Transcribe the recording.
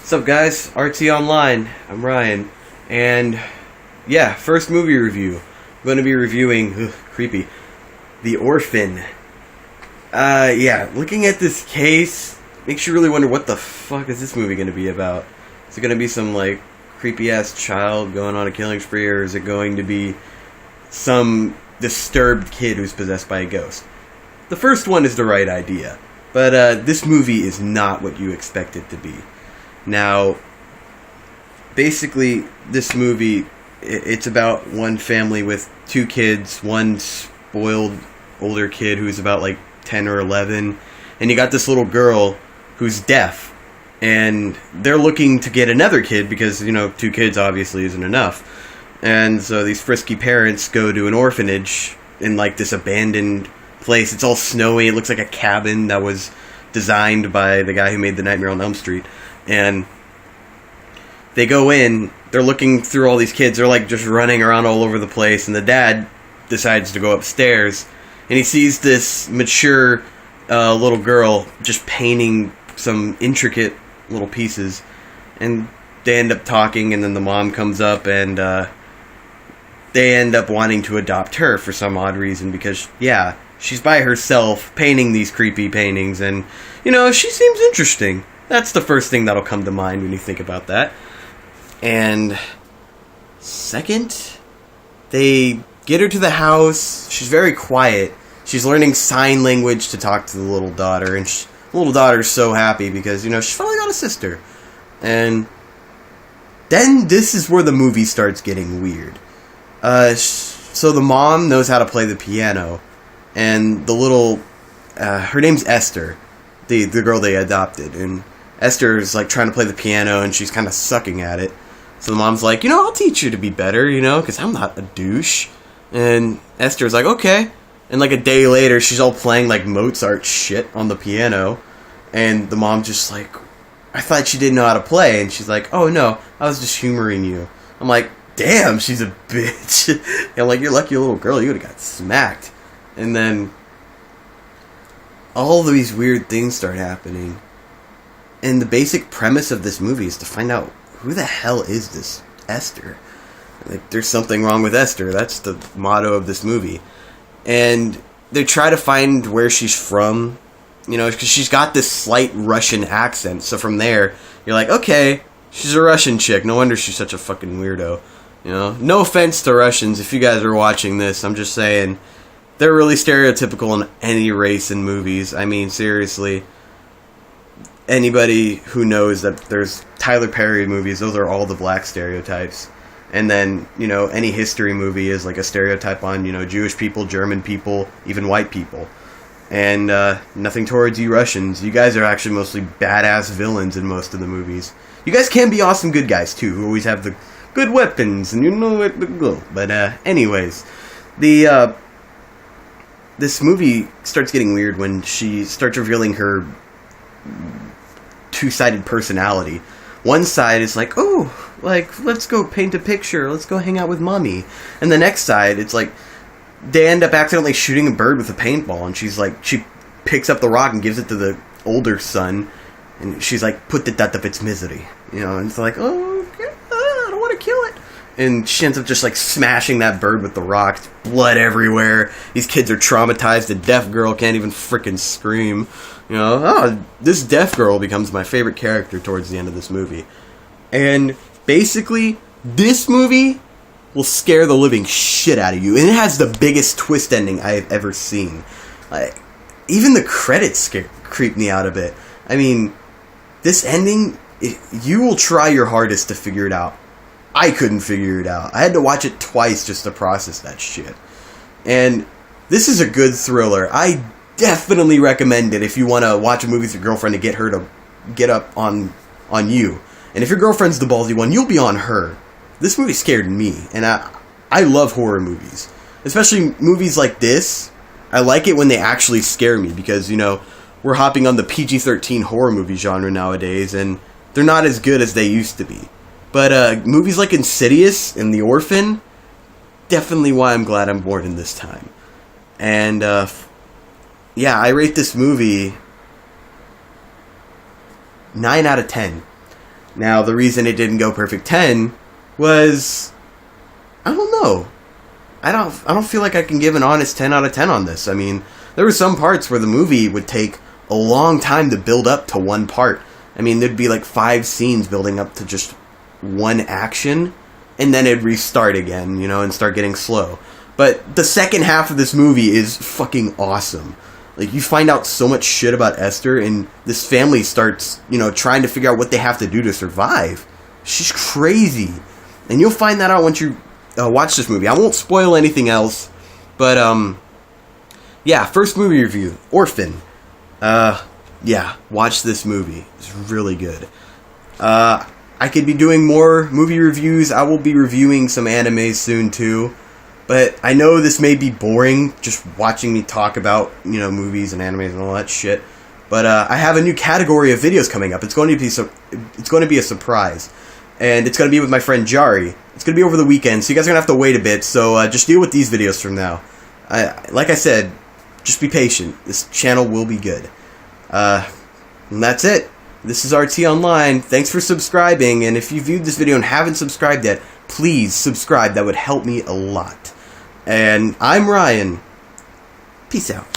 What's up, guys? TOnline. I'm Ryan, and yeah, first movie review. I'm going to be reviewing, creepy, The Orphan. Looking at this case makes you really wonder what the fuck is this movie going to be about. Is it going to be some, like, creepy-ass child going on a killing spree, or is it going to be some disturbed kid who's possessed by a ghost? The first one is the right idea, but this movie is not what you expect it to be. Now, basically, this movie, it's about one family with two kids, one spoiled older kid who's about like 10 or 11, and you got this little girl who's deaf, and they're looking to get another kid because, you know, two kids obviously isn't enough. And so these frisky parents go to an orphanage in like this abandoned place. It's all snowy. It looks like a cabin that was designed by the guy who made the Nightmare on Elm Street. And they go in, they're looking through all these kids, they're like just running around all over the place, and the dad decides to go upstairs, and he sees this mature little girl just painting some intricate little pieces, and they end up talking, and then the mom comes up, and they end up wanting to adopt her for some odd reason, because, yeah, she's by herself painting these creepy paintings, and, you know, she seems interesting. That's the first thing that'll come to mind when you think about that. And second, they get her to the house. She's very quiet. She's learning sign language to talk to the little daughter. And the little daughter's so happy because, you know, she's finally got a sister. And then this is where the movie starts getting weird. So the mom knows how to play the piano. And the little, her name's Esther, the girl they adopted. And Esther's like trying to play the piano and she's kind of sucking at it. So the mom's like, you know, I'll teach you to be better, you know, because I'm not a douche. And Esther's like, okay. And like a day later, she's all playing like Mozart shit on the piano. And the mom's just like, I thought she didn't know how to play. And she's like, oh no, I was just humoring you. I'm like, damn, she's a bitch. And I'm like, you're lucky little girl, you would have got smacked. And then all of these weird things start happening. And the basic premise of this movie is to find out who the hell is this Esther. Like, there's something wrong with Esther. That's the motto of this movie. And they try to find where she's from, you know, because she's got this slight Russian accent. So from there, you're like, okay, she's a Russian chick. No wonder she's such a fucking weirdo. You know, no offense to Russians if you guys are watching this. I'm just saying, they're really stereotypical in any race in movies. I mean, seriously. Anybody who knows that there's Tyler Perry movies, those are all the black stereotypes. And then, you know, any history movie is like a stereotype on, you know, Jewish people, German people, even white people. And nothing towards you Russians. You guys are actually mostly badass villains in most of the movies. You guys can be awesome good guys, too, who always have the good weapons, and you know where to go. But anyways, this movie starts getting weird when she starts revealing her two-sided personality. One side is like, oh, like, let's go paint a picture, let's go hang out with mommy. And the next side, it's like, they end up accidentally shooting a bird with a paintball, and she's like, she picks up the rock and gives it to the older son, and she's like, put the death of its misery. You know, and it's like, oh, okay, I don't want to kill it. And she ends up just like smashing that bird with the rock. It's blood everywhere. These kids are traumatized. The deaf girl can't even frickin' scream. You know, this deaf girl becomes my favorite character towards the end of this movie. And basically, this movie will scare the living shit out of you. And it has the biggest twist ending I've ever seen. Even the credits creep me out a bit. I mean, this ending, you will try your hardest to figure it out. I couldn't figure it out. I had to watch it twice just to process that shit. And this is a good thriller. I definitely recommend it if you want to watch a movie with your girlfriend to get her to get up on you. And if your girlfriend's the ballsy one, you'll be on her. This movie scared me. And I love horror movies. Especially movies like this. I like it when they actually scare me because, you know, we're hopping on the PG-13 horror movie genre nowadays. And they're not as good as they used to be. But movies like Insidious and The Orphan, definitely why I'm glad I'm born in this time. And, yeah, I rate this movie 9 out of 10. Now, the reason it didn't go perfect 10 was, I don't know. I don't feel like I can give an honest 10 out of 10 on this. I mean, there were some parts where the movie would take a long time to build up to one part. I mean, there'd be like 5 scenes building up to just one action, and then it'd restart again, you know, and start getting slow. But the second half of this movie is fucking awesome. Like, you find out so much shit about Esther, and this family starts, you know, trying to figure out what they have to do to survive. She's crazy. And you'll find that out once you watch this movie. I won't spoil anything else, but, yeah, first movie review, Orphan. Yeah, watch this movie. It's really good. I could be doing more movie reviews. I will be reviewing some animes soon, too. But I know this may be boring, just watching me talk about, you know, movies and animes and all that shit. But I have a new category of videos coming up. It's going to be a surprise, and it's going to be with my friend Jari. It's going to be over the weekend, so you guys are going to have to wait a bit. So just deal with these videos from now. Like I said, just be patient. This channel will be good. And that's it. This is our TOnline. Thanks for subscribing, and if you viewed this video and haven't subscribed yet, please subscribe. That would help me a lot. And I'm Ryan. Peace out.